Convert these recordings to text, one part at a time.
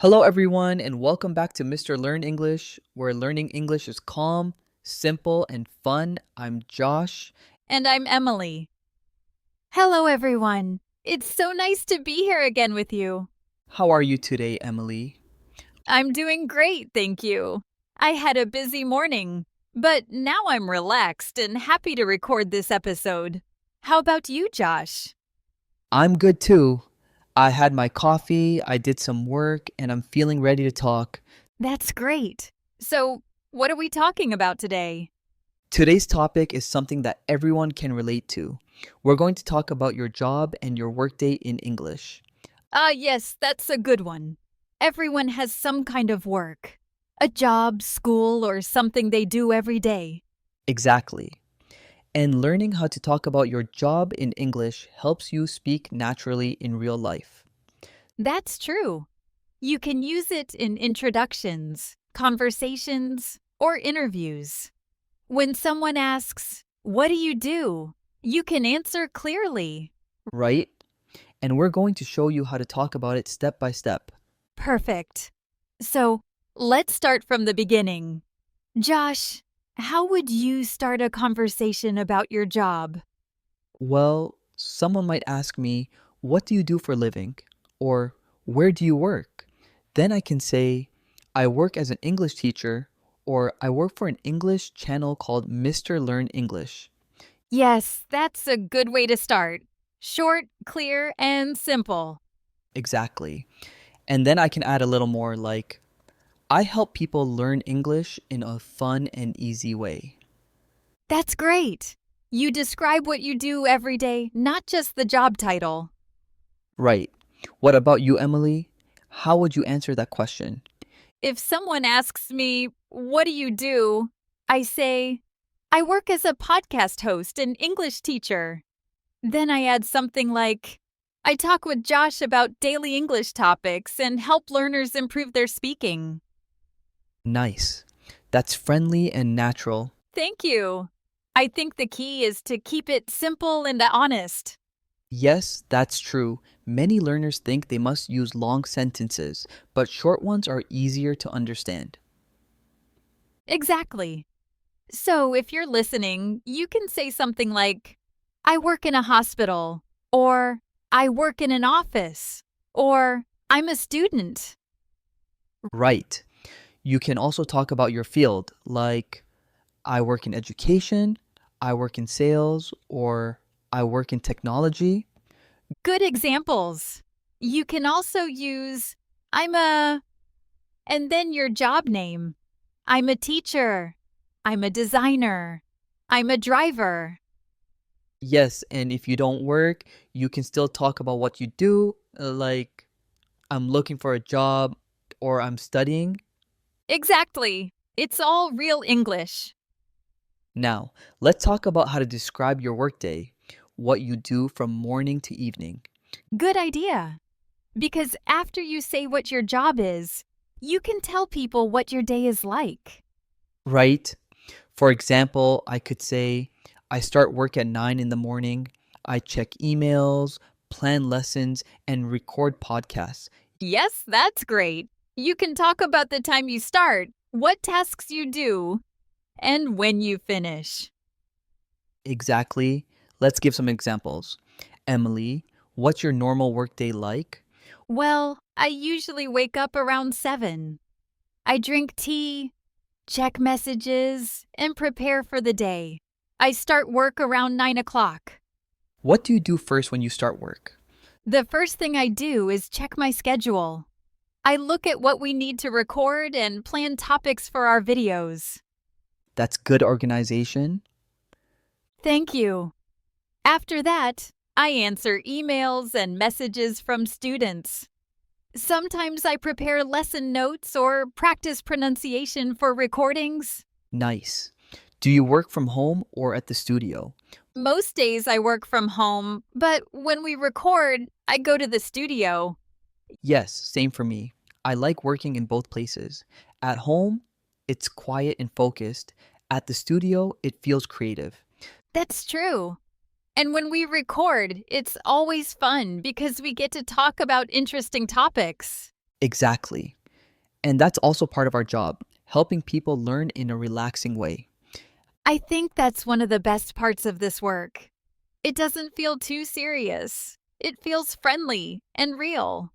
Hello, everyone, and welcome back to Mr. Learn English, where learning English is calm, simple, and fun. I'm Josh. And I'm Emily. Hello, everyone. It's so nice to be here again with you. How are you today, Emily? I'm doing great, thank you. I had a busy morning, but now I'm relaxed and happy to record this episode. How about you, Josh? I'm good too. I had my coffee, I did some work, and I'm feeling ready to talk. That's great. So, what are we talking about today? Today's topic is something that everyone can relate to. We're going to talk about your job and your workday in English. Yes, that's a good one. Everyone has some kind of work, a job, school, or something they do every day. Exactly. And learning how to talk about your job in English helps you speak naturally in real life. That's true. You can use it in introductions, conversations, or interviews. When someone asks, "What do you do?" you can answer clearly. Right? And we're going to show you how to talk about it step by step. Perfect. So, let's start from the beginning. Josh, how would you start a conversation about your job? Well, someone might ask me, "What do you do for a living?" Or, "Where do you work?" Then I can say, "I work as an English teacher," or "I work for an English channel called Mr. Learn English." Yes, that's a good way to start. Short, clear, and simple. Exactly. And then I can add a little more like, "I help people learn English in a fun and easy way." That's great. You describe what you do every day, not just the job title. Right. What about you, Emily? How would you answer that question? If someone asks me, "What do you do?" I say, "I work as a podcast host and English teacher." Then I add something like, "I talk with Josh about daily English topics and help learners improve their speaking." Nice. That's friendly and natural. Thank you. I think the key is to keep it simple and honest. Yes, that's true. Many learners think they must use long sentences, but short ones are easier to understand. Exactly. So if you're listening, you can say something like, "I work in a hospital," or "I work in an office," or "I'm a student." Right. You can also talk about your field, like "I work in education," "I work in sales," or "I work in technology." Good examples. You can also use, "I'm a," and then your job name. "I'm a teacher." "I'm a designer." "I'm a driver." Yes, and if you don't work, you can still talk about what you do, like "I'm looking for a job" or "I'm studying." Exactly. It's all real English. Now, let's talk about how to describe your workday, what you do from morning to evening. Good idea. Because after you say what your job is, you can tell people what your day is like. Right? For example, I could say, "I start work at 9 in the morning. I check emails, plan lessons, and record podcasts." Yes, that's great. You can talk about the time you start, what tasks you do, and when you finish. Exactly. Let's give some examples. "Emily, what's your normal workday like?" Well, I usually wake up around 7. I drink tea, check messages, and prepare for the day. I start work around 9 o'clock. "What do you do first when you start work?" The first thing I do is check my schedule. I look at what we need to record and plan topics for our videos. That's good organization. Thank you. After that, I answer emails and messages from students. Sometimes I prepare lesson notes or practice pronunciation for recordings. Nice. Do you work from home or at the studio? Most days I work from home, but when we record, I go to the studio. Yes, same for me. I like working in both places. At home, it's quiet and focused. At the studio, it feels creative. That's true. And when we record, it's always fun because we get to talk about interesting topics. Exactly. And that's also part of our job, helping people learn in a relaxing way. I think that's one of the best parts of this work. It doesn't feel too serious. It feels friendly and real.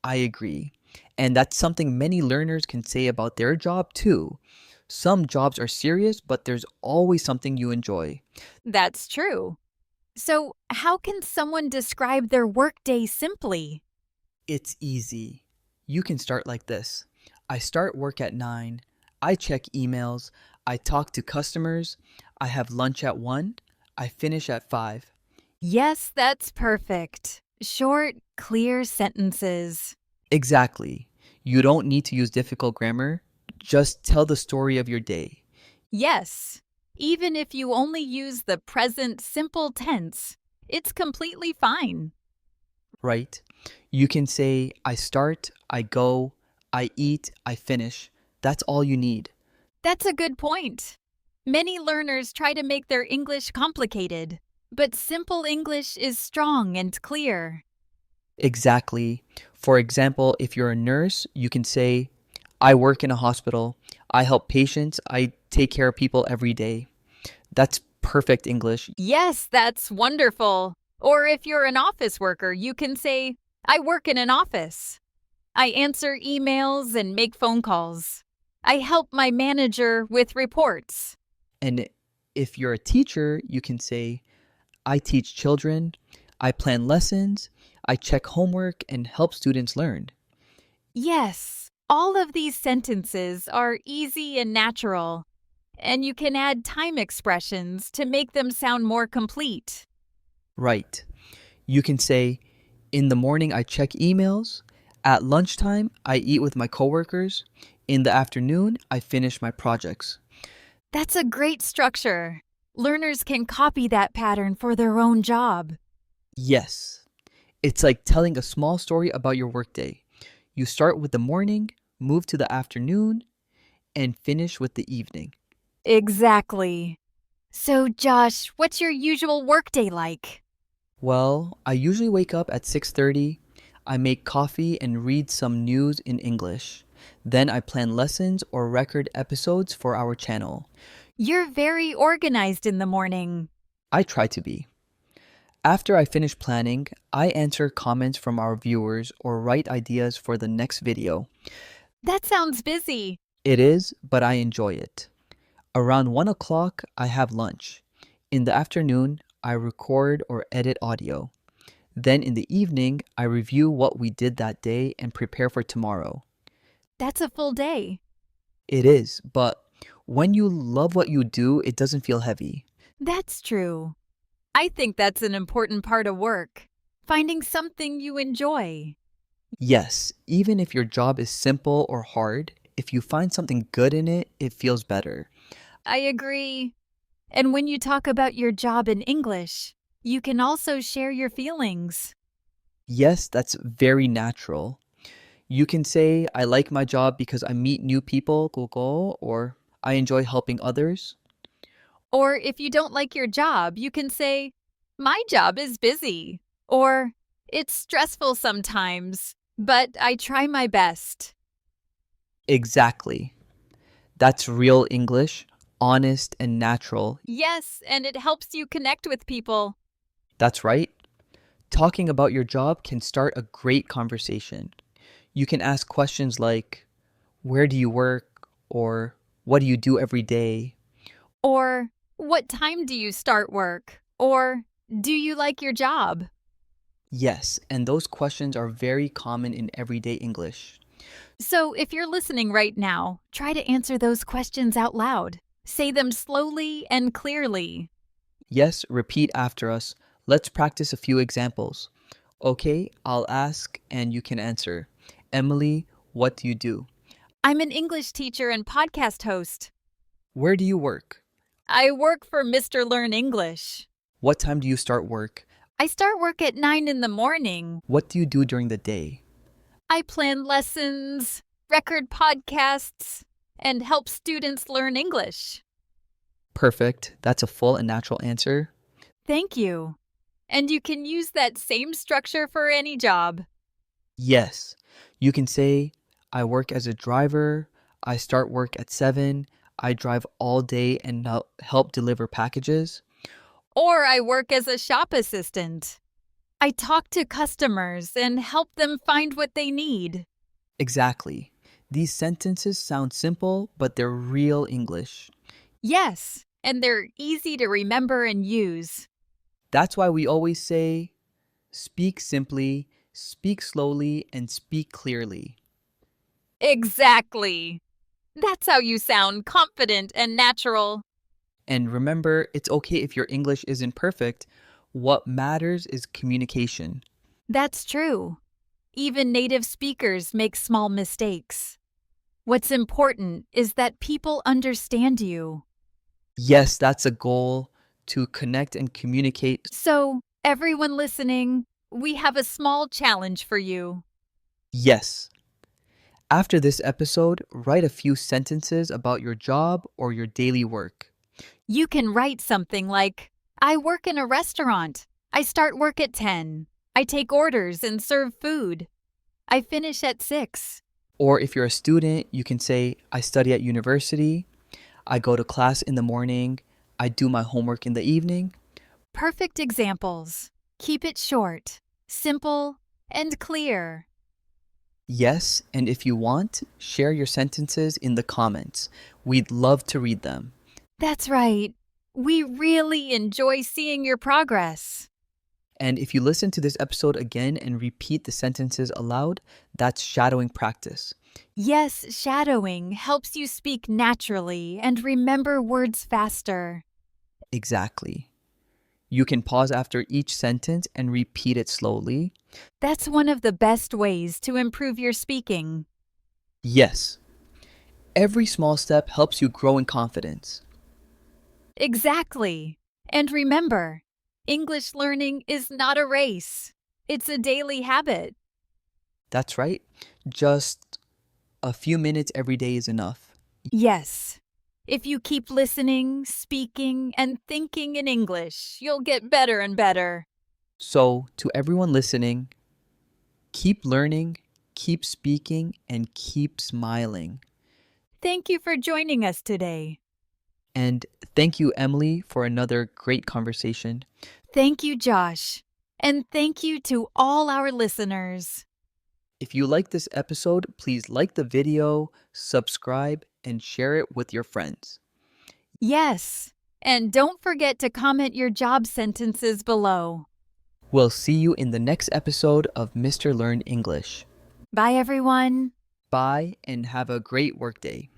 I agree. And that's something many learners can say about their job too. Some jobs are serious, but there's always something you enjoy. That's true. So, how can someone describe their workday simply? It's easy. You can start like this. I start work at 9. I check emails. I talk to customers. I have lunch at 1. I finish at 5. Yes, that's perfect. Short, clear sentences. Exactly. You don't need to use difficult grammar. Just tell the story of your day, Yes, even if you only use the present simple tense, it's completely fine. right? You can say, I start, I go, I eat, I finish. That's all you need. That's a good point. Many learners try to make their English complicated, but simple English is strong and clear. Exactly. For example, if you're a nurse, you can say, I work in a hospital. I help patients. I take care of people every day. That's perfect English. Yes, that's wonderful. Or if you're an office worker, you can say, I work in an office. I answer emails and make phone calls. I help my manager with reports. And if you're a teacher, you can say, I teach children. I plan lessons. I check homework and help students learn. Yes, all of these sentences are easy and natural, and you can add time expressions to make them sound more complete. Right. You can say, in the morning, I check emails. At lunchtime, I eat with my coworkers. In the afternoon, I finish my projects. That's a great structure. Learners can copy that pattern for their own job. Yes. It's like telling a small story about your workday. You start with the morning, move to the afternoon, and finish with the evening. Exactly. So, Josh, what's your usual workday like? Well, I usually wake up at 6:30. I make coffee and read some news in English. Then I plan lessons or record episodes for our channel. You're very organized in the morning. I try to be. After I finish planning, I answer comments from our viewers or write ideas for the next video. That sounds busy. It is, but I enjoy it. Around 1 o'clock, I have lunch. In the afternoon, I record or edit audio. Then in the evening, I review what we did that day and prepare for tomorrow. That's a full day. It is, but when you love what you do, it doesn't feel heavy. That's true. I think that's an important part of work. Finding something you enjoy. Yes, even if your job is simple or hard, if you find something good in it, it feels better. I agree. And when you talk about your job in English, you can also share your feelings. Yes, that's very natural. You can say, I like my job because I meet new people, 그거, or I enjoy helping others. Or if you don't like your job, you can say, my job is busy. Or it's stressful sometimes, but I try my best. Exactly. That's real English, honest and natural. Yes, and it helps you connect with people. That's right. Talking about your job can start a great conversation. You can ask questions like, where do you work? Or what do you do every day? Or what time do you start work? Or do you like your job? Yes, and those questions are very common in everyday English. So, if you're listening right now, try to answer those questions out loud. Say them slowly and clearly. Yes, repeat after us. Let's practice a few examples. Okay, I'll ask and you can answer. Emily, what do you do? I'm an English teacher and podcast host. Where do you work? I work for Mr. Learn English. What time do you start work? I start work at 9 in the morning. What do you do during the day? I plan lessons, record podcasts, and help students learn English. Perfect. That's a full and natural answer. Thank you. And you can use that same structure for any job. Yes. You can say, I work as a driver. I start work at 7. I drive all day and help deliver packages. Or I work as a shop assistant. I talk to customers and help them find what they need. Exactly. These sentences sound simple, but they're real English. Yes, and they're easy to remember and use. That's why we always say speak simply, speak slowly, and speak clearly. Exactly. That's how you sound confident and natural. And remember, it's okay if your English isn't perfect. What matters is communication. That's true. Even native speakers make small mistakes. What's important is that people understand you. Yes, that's a goal to connect and communicate. So, everyone listening, we have a small challenge for you. Yes. After this episode, write a few sentences about your job or your daily work. You can write something like, I work in a restaurant. I start work at 10. I take orders and serve food. I finish at 6. Or if you're a student, you can say, I study at university. I go to class in the morning. I do my homework in the evening. Perfect examples. Keep it short, simple, and clear. Yes, and if you want, share your sentences in the comments. We'd love to read them. That's right. We really enjoy seeing your progress. And if you listen to this episode again and repeat the sentences aloud, that's shadowing practice. Yes, shadowing helps you speak naturally and remember words faster. Exactly. You can pause after each sentence and repeat it slowly. That's one of the best ways to improve your speaking. Yes, every small step helps you grow in confidence. Exactly. And remember, English learning is not a race, it's a daily habit. That's right. Just a few minutes every day is enough. Yes. If you keep listening, speaking, and thinking in English, you'll get better and better. So, to everyone listening, keep learning, keep speaking, and keep smiling. Thank you for joining us today. And thank you, Emily, for another great conversation. Thank you, Josh. And thank you to all our listeners. If you like this episode, please like the video, subscribe, and share it with your friends. Yes. And don't forget to comment your job sentences below. We'll see you in the next episode of Mr. Learn English. Bye, everyone. Bye and have a great workday.